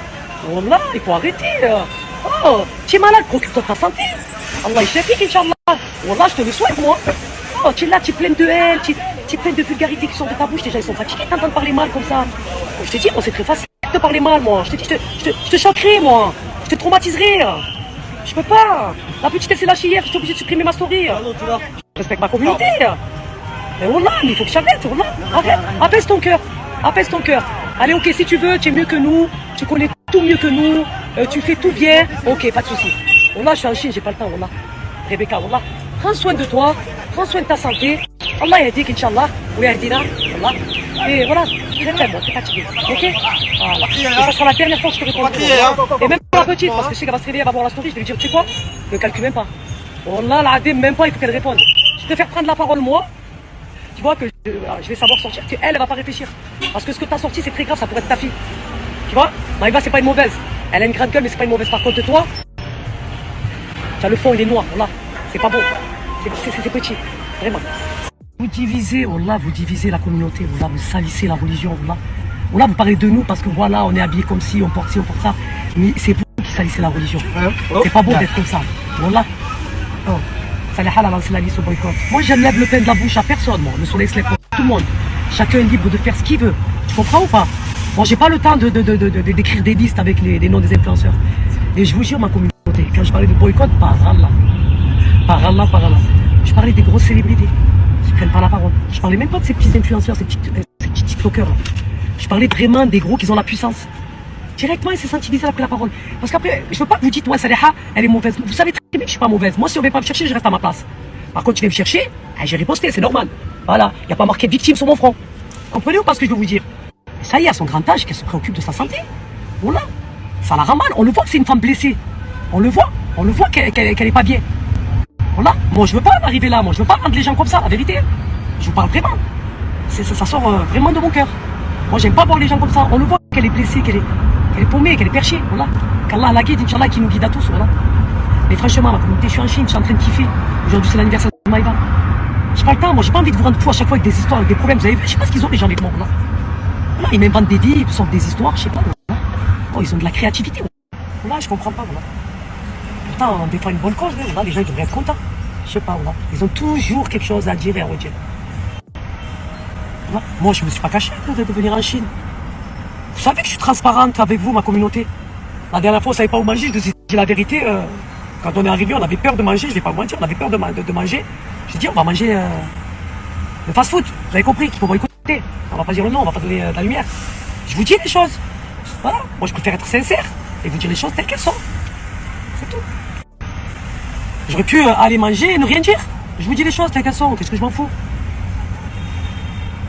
Wallah, il faut arrêter. Oh, tu es malade, procure-toi ta santé. Allah il shafik, Inch'Allah. Wallah, je te le souhaite, moi. Oh, tu es là, tu es pleine de haine, tu es pleine de vulgarité qui sortent de ta bouche. Déjà, ils sont fatigués de t'entendre parler mal comme ça. Je te dis, moi, c'est très facile de parler mal, moi. Je te dis, je te choquerai, moi. Je te traumatiserai. Je peux pas. La petite, elle s'est lâchée hier, j'étais obligé de supprimer ma story. Je respecte ma communauté. Mais wallah, mais il faut que j'arrête, wallah. Arrête, apaise ton cœur. Apaise ton cœur. Allez, ok, si tu veux, tu es mieux que nous. Tu connais tout mieux que nous. Tu fais tout bien. Ok, pas de soucis. Wallah, je suis en Chine, j'ai pas le temps, wallah. Rebecca, wallah. Prends soin de toi. Prends soin de ta santé. Allah yahdik, Inch'Allah. Oui, yahdina, wallah. Et voilà, très faible, t'es fatigué. Ok? Voilà. Et ça sera la dernière fois que je te réponds. Et même pour la petite, parce que je sais qu'elle va se réveiller, elle va voir la story, je vais lui dire, tu sais quoi? Ne calcule même pas. Wallah, l'adem, même pas, il faut qu'elle réponde. Je préfère prendre la parole, moi. Tu vois que je vais savoir sortir, qu'elle, elle va pas réfléchir. Parce que ce que t'as sorti, c'est très grave, ça pourrait être ta fille. Tu vois? Maïva, c'est pas une mauvaise. Elle a une grande gueule, mais c'est pas une mauvaise. Par contre, toi, tu as le fond, il est noir, voilà. C'est pas beau. C'est petit, vraiment. Vous divisez, wallah, vous divisez la communauté, wallah, vous salissez la religion, wallah. Wallah, vous parlez de nous parce que voilà, on est habillés comme ci, on porte ça. Mais c'est vous qui salissez la religion. C'est pas beau d'être comme ça. Wallah. Oh. Moi, je lève le pain de la bouche à personne, moi. Le soleil se lève pour tout le monde. Chacun est libre de faire ce qu'il veut. Tu comprends ou pas? Moi, j'ai pas le temps d'écrire des listes avec les noms des influenceurs. Et je vous jure, ma communauté, quand je parlais de boycott, par Allah, je parlais des grosses célébrités qui prennent pas la parole. Je parlais même pas de ces petits influenceurs, ces petits tiktokers. Je parlais vraiment des gros qui ont la puissance. Directement, il s'est sensibilisé après la parole. Parce qu'après, je veux pas que vous dites, ouais, Saliha, elle est mauvaise. Vous savez très bien que je suis pas mauvaise. Moi, si on ne veut pas me chercher, je reste à ma place. Par contre, tu viens me chercher, j'ai riposté, c'est normal. Voilà, il n'y a pas marqué victime sur mon front. Comprenez ou pas ce que je veux vous dire? Ça y est, à son grand âge, qu'elle se préoccupe de sa santé. Voilà, ça la rend mal. On le voit que c'est une femme blessée. On le voit qu'elle est pas bien. Voilà, moi, je veux pas arriver là. Moi, je veux pas rendre les gens comme ça, la vérité. Je vous parle vraiment. Ça sort vraiment de mon cœur. Moi, j'aime pas voir les gens comme ça. On le voit qu'elle est blessée, qu'elle est paumée, qu'elle est perchée, voilà. Qu'Allah la guide, Inch'Allah, qui nous guide à tous, voilà. Mais franchement, ma communauté, je suis en Chine, je suis en train de kiffer. Aujourd'hui, c'est l'anniversaire de Maïva. J'ai pas le temps, moi, j'ai pas envie de vous rendre fou à chaque fois avec des histoires, avec des problèmes. Vous avez vu, je sais pas ce qu'ils ont les gens avec moi, voilà. Voilà, ils m'inventent des vies, ils sortent des histoires, je sais pas, voilà. Oh, ils ont de la créativité, voilà, je comprends pas, voilà. Pourtant, on défend une bonne cause, voilà, les gens, ils devraient être contents. Je sais pas, voilà. Ils ont toujours quelque chose à dire et à redire. Voilà. Moi, je me suis pas caché de venir en Chine. Vous savez que je suis transparente avec vous, ma communauté. La dernière fois, on ne savait pas où manger, je vous ai dit la vérité. Quand on est arrivé, on avait peur de manger, je ne vais pas vous mentir, on avait peur de manger. J'ai dit, on va manger le fast-food. Vous avez compris qu'il faut écouter. On ne va pas dire le nom, on ne va pas donner de la lumière. Je vous dis les choses. Voilà. Moi, je préfère être sincère et vous dire les choses telles qu'elles sont. C'est tout. J'aurais pu aller manger et ne rien dire. Je vous dis les choses telles qu'elles sont. Qu'est-ce que je m'en fous?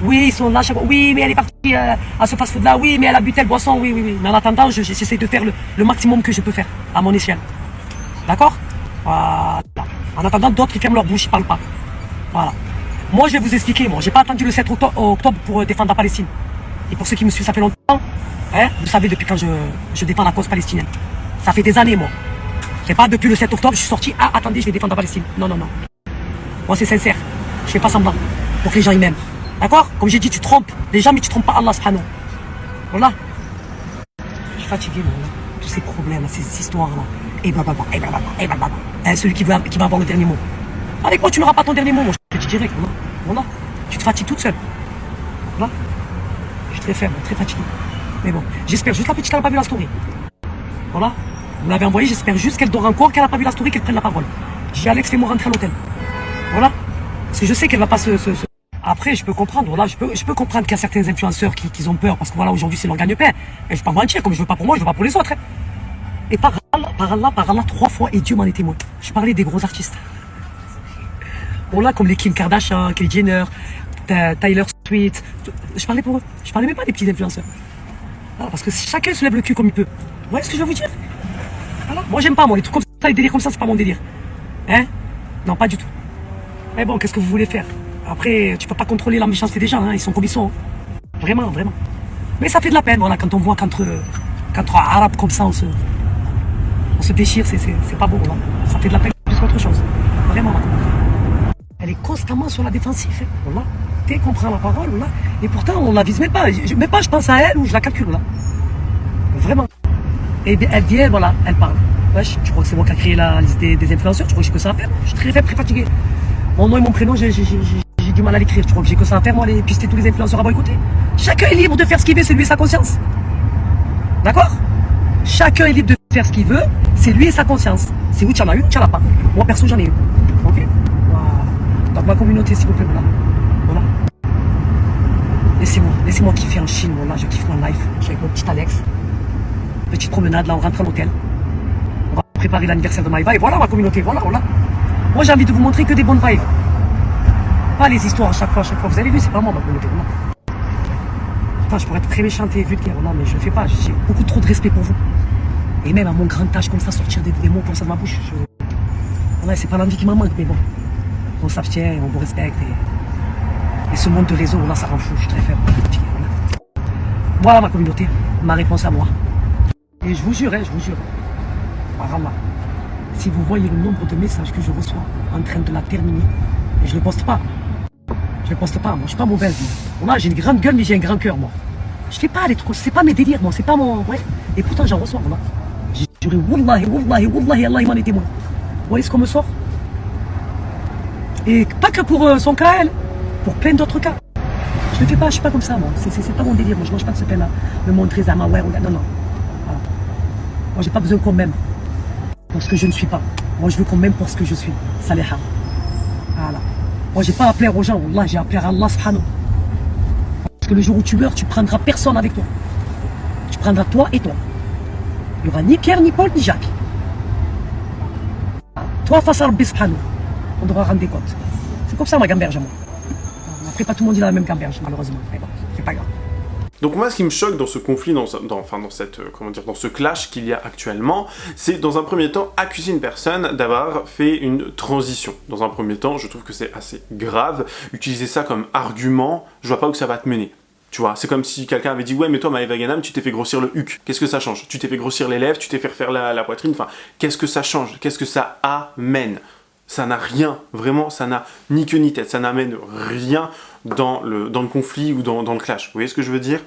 Oui, ils sont là chaque fois. Oui, mais elle est partie à ce fast-food-là. Oui, mais elle a bu telle boisson. Oui. Mais en attendant, j'essaie de faire le maximum que je peux faire à mon échelle. D'accord? Voilà. En attendant, d'autres qui ferment leur bouche, ils parlent pas. Voilà. Moi, je vais vous expliquer. Moi, j'ai pas attendu le 7 octobre pour défendre la Palestine. Et pour ceux qui me suivent, ça fait longtemps. Hein, vous savez depuis quand je défends la cause palestinienne. Ça fait des années, moi. C'est pas depuis le 7 octobre, je suis sorti. Ah, attendez, je vais défendre la Palestine. Non. Moi, c'est sincère. Je fais pas semblant pour que les gens y m'aiment. D'accord? Comme j'ai dit, tu trompes les gens, mais tu trompes pas Allah subhanahu. Voilà. Je suis fatigué, moi. Tous ces problèmes, ces histoires-là. Et blablabla. Hein, celui qui va avoir le dernier mot. Avec moi, tu n'auras pas ton dernier mot, moi. Je te dis direct. Voilà. Tu te fatigues toute seule. Voilà. Je suis très faible, très fatigué. Mais bon, j'espère juste la petite, elle n'a pas vu la story. Voilà. Vous l'avez envoyée, j'espère juste qu'elle dort encore, qu'elle n'a pas vu la story, qu'elle prenne la parole. J'ai dit, Alex, fais-moi rentrer à l'hôtel. Voilà. Parce que je sais qu'elle va pas Après, je peux comprendre, voilà, je peux comprendre qu'il y a certains influenceurs qui ont peur, parce que voilà, aujourd'hui, c'est leur gagne-pain. Et je ne vais pas mentir, comme je veux pas pour moi, je veux pas pour les autres. Hein. Et par Allah, 3 fois, et Dieu m'en est témoin. Je parlais des gros artistes. Bon, là, comme les Kim Kardashian, Kylie Jenner, Tyler Swift. Je parlais pour eux. Je parlais même pas des petits influenceurs. Voilà, parce que chacun se lève le cul comme il peut. Vous voyez ce que je veux vous dire? Voilà. Moi, j'aime pas, moi, les trucs comme ça, les délires comme ça, c'est pas mon délire. Hein? Non, pas du tout. Mais bon, qu'est-ce que vous voulez faire? Après, tu peux pas contrôler la méchanceté des gens, hein. Ils sont comme ils sont. Hein. Vraiment, vraiment. Mais ça fait de la peine, voilà, quand on voit qu'entre arabes comme ça, on se déchire, c'est pas beau, là. Ça fait de la peine plus qu'autre chose. Vraiment. Elle est constamment sur la défensive, hein. Voilà. Dès qu'on prend la parole, là, et pourtant on la vise même pas. Même pas je pense à elle ou je la calcule, là. Vraiment. Et elle vient, voilà, elle parle. Wesh, tu crois que c'est moi qui a créé la liste des influenceurs? Tu crois que j'ai que ça à faire? Je suis très faible, très fatigué. Mon nom et mon prénom, j'ai du mal à l'écrire. Tu crois que j'ai que ça à faire, moi, aller pister tous les influenceurs à boycotter? Chacun est libre de faire ce qu'il veut, c'est lui et sa conscience. D'accord? Chacun est libre de faire ce qu'il veut, c'est lui et sa conscience. C'est où tu en as eu, tu en as pas. Moi, perso, j'en ai eu. Ok? Voilà. Donc, ma communauté, s'il vous plaît, voilà. Voilà. Laissez-moi kiffer en Chine, voilà, je kiffe ma life. Je suis avec mon petit Alex. Petite promenade, là, on rentre à l'hôtel. On va préparer l'anniversaire de Maïva, et voilà ma communauté, voilà, voilà. Moi, j'ai envie de vous montrer que des bonnes vibes. Pas les histoires à chaque fois. Vous avez vu, c'est pas moi ma communauté, voilà. Putain, je pourrais être très méchante et vulgaire, non, mais je le fais pas, j'ai beaucoup trop de respect pour vous. Et même à mon grand âge, comme ça, sortir des mots comme ça de ma bouche, voilà, c'est pas l'envie qui m'en manque, mais bon. On s'abstient, on vous respecte, et ce monde de réseau, là, ça rend fou, je suis très faible. Voilà ma communauté, ma réponse à moi. Et je vous jure, vraiment, si vous voyez le nombre de messages que je reçois en train de la terminer, et je le poste pas. Je le poste pas, moi je suis pas mauvaise. Moi, j'ai une grande gueule, mais j'ai un grand cœur, moi. Je fais pas les trucs, c'est pas mes délires, moi, c'est pas mon. Ouais. Et pourtant j'en reçois, voilà. J'ai juré, wallahi, Allah, il m'en est témoin. Vous voyez ce qu'on me sort? Et pas que pour son cas, elle, pour plein d'autres cas. Je le fais pas, je suis pas comme ça, moi. C'est pas mon délire, moi je mange pas de ce pain-là. Me montrer à ma ouais, non, non. Voilà. Moi j'ai pas besoin qu'on m'aime pour ce que je ne suis pas. Moi je veux qu'on m'aime pour ce que je suis. Saliha. Voilà. Moi j'ai pas à plaire aux gens, Allah, j'ai à plaire à Allah subhanahu. Parce que le jour où tu meurs, tu prendras personne avec toi. Tu prendras toi et toi. Il n'y aura ni Pierre, ni Paul, ni Jacques. Toi face à Rabbi subhanahu. On devra rendre des comptes. C'est comme ça ma gamberge, moi. Après, pas tout le monde dit la même gamberge, malheureusement. Mais bon, c'est pas grave. Donc moi, ce qui me choque dans ce conflit, dans ce clash qu'il y a actuellement, c'est dans un premier temps accuser une personne d'avoir fait une transition. Dans un premier temps, je trouve que c'est assez grave. Utiliser ça comme argument, je vois pas où ça va te mener. Tu vois, c'est comme si quelqu'un avait dit « Ouais, mais toi, Maëva Ganam, tu t'es fait grossir le huc. Qu'est-ce que ça change? Tu t'es fait grossir les lèvres, tu t'es fait refaire la poitrine. Enfin, qu'est-ce que ça change? Qu'est-ce que ça amène ?» Ça n'a rien, vraiment, ça n'a ni queue ni tête, ça n'amène rien dans le conflit ou dans le clash. Vous voyez ce que je veux dire?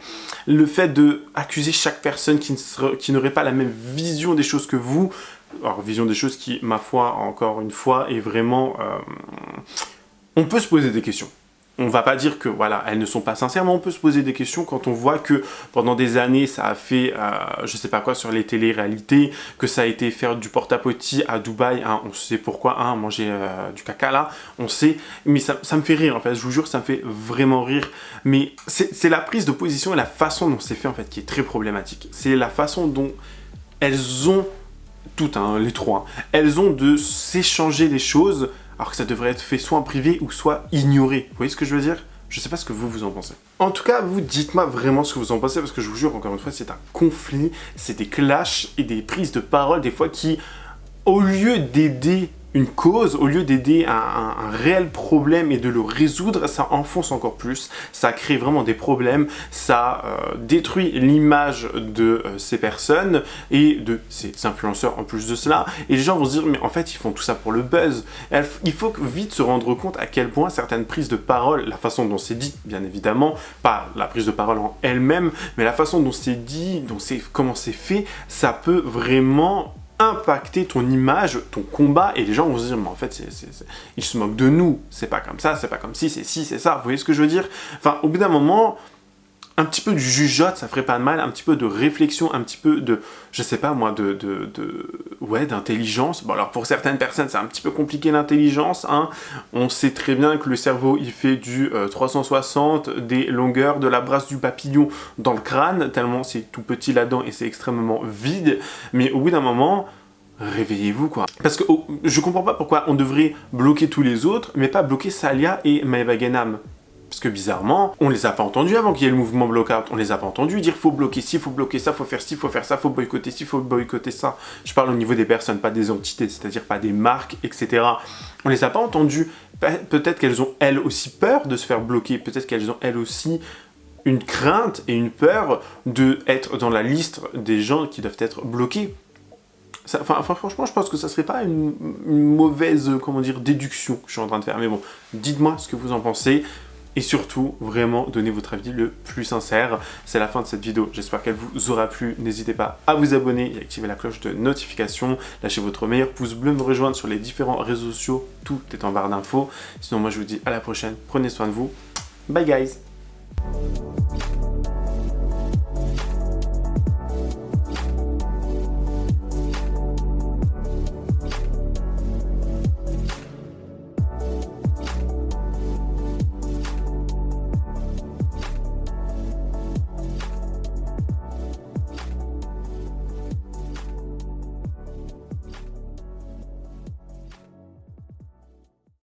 Le fait d'accuser chaque personne qui n'aurait pas la même vision des choses que vous, alors vision des choses qui, ma foi, encore une fois, est vraiment... on peut se poser des questions. On va pas dire que voilà, elles ne sont pas sincères, mais on peut se poser des questions quand on voit que pendant des années, ça a fait, je sais pas quoi, sur les télé-réalités, que ça a été faire du porte-à-potie à Dubaï, hein, on sait pourquoi, hein, manger du caca là, on sait, mais ça me fait rire en fait, je vous jure, ça me fait vraiment rire, mais c'est la prise de position et la façon dont c'est fait en fait qui est très problématique. C'est la façon dont elles ont, toutes, hein, les trois, hein, elles ont de s'échanger les choses, alors que ça devrait être fait soit en privé ou soit ignoré. Vous voyez ce que je veux dire? Je sais pas ce que vous en pensez. En tout cas, vous dites-moi vraiment ce que vous en pensez, parce que je vous jure, encore une fois, c'est un conflit, c'est des clashs et des prises de parole, des fois qui, au lieu d'aider une cause, au lieu d'aider un réel problème et de le résoudre, ça enfonce encore plus, ça crée vraiment des problèmes, ça détruit l'image de ces personnes et de ces influenceurs en plus de cela, et les gens vont se dire mais en fait ils font tout ça pour le buzz. Il faut vite se rendre compte à quel point certaines prises de parole, la façon dont c'est dit bien évidemment, pas la prise de parole en elle-même, mais la façon dont c'est dit, comment c'est fait, ça peut vraiment impacter ton image, ton combat, et les gens vont se dire mais en fait ils se moquent de nous, c'est pas comme ça, c'est pas comme si, c'est ça, vous voyez ce que je veux dire? Enfin, au bout d'un moment, un petit peu de jugeote, ça ferait pas de mal, un petit peu de réflexion, un petit peu de, je sais pas moi, ouais, d'intelligence. Bon alors pour certaines personnes c'est un petit peu compliqué l'intelligence, hein. On sait très bien que le cerveau il fait du 360, des longueurs, de la brasse du papillon dans le crâne, tellement c'est tout petit là-dedans et c'est extrêmement vide, mais au bout d'un moment, réveillez-vous quoi. Parce que je comprends pas pourquoi on devrait bloquer tous les autres, mais pas bloquer Salia et Maëva Ganam. Parce que bizarrement, on les a pas entendus avant qu'il y ait le mouvement blockout. On les a pas entendus dire faut bloquer ci, faut bloquer ça, faut faire ci, faut faire ça, faut boycotter ci, faut boycotter ça. Je parle au niveau des personnes, pas des entités, c'est-à-dire pas des marques, etc. On les a pas entendus. Peut-être qu'elles ont elles aussi peur de se faire bloquer. Peut-être qu'elles ont elles aussi une crainte et une peur d'être dans la liste des gens qui doivent être bloqués. Enfin, franchement, je pense que ça serait pas une mauvaise, comment dire, déduction que je suis en train de faire. Mais bon, dites-moi ce que vous en pensez. Et surtout, vraiment, donnez votre avis le plus sincère. C'est la fin de cette vidéo. J'espère qu'elle vous aura plu. N'hésitez pas à vous abonner et activer la cloche de notification. Lâchez votre meilleur pouce bleu, me rejoindre sur les différents réseaux sociaux. Tout est en barre d'infos. Sinon, moi, je vous dis à la prochaine. Prenez soin de vous. Bye, guys.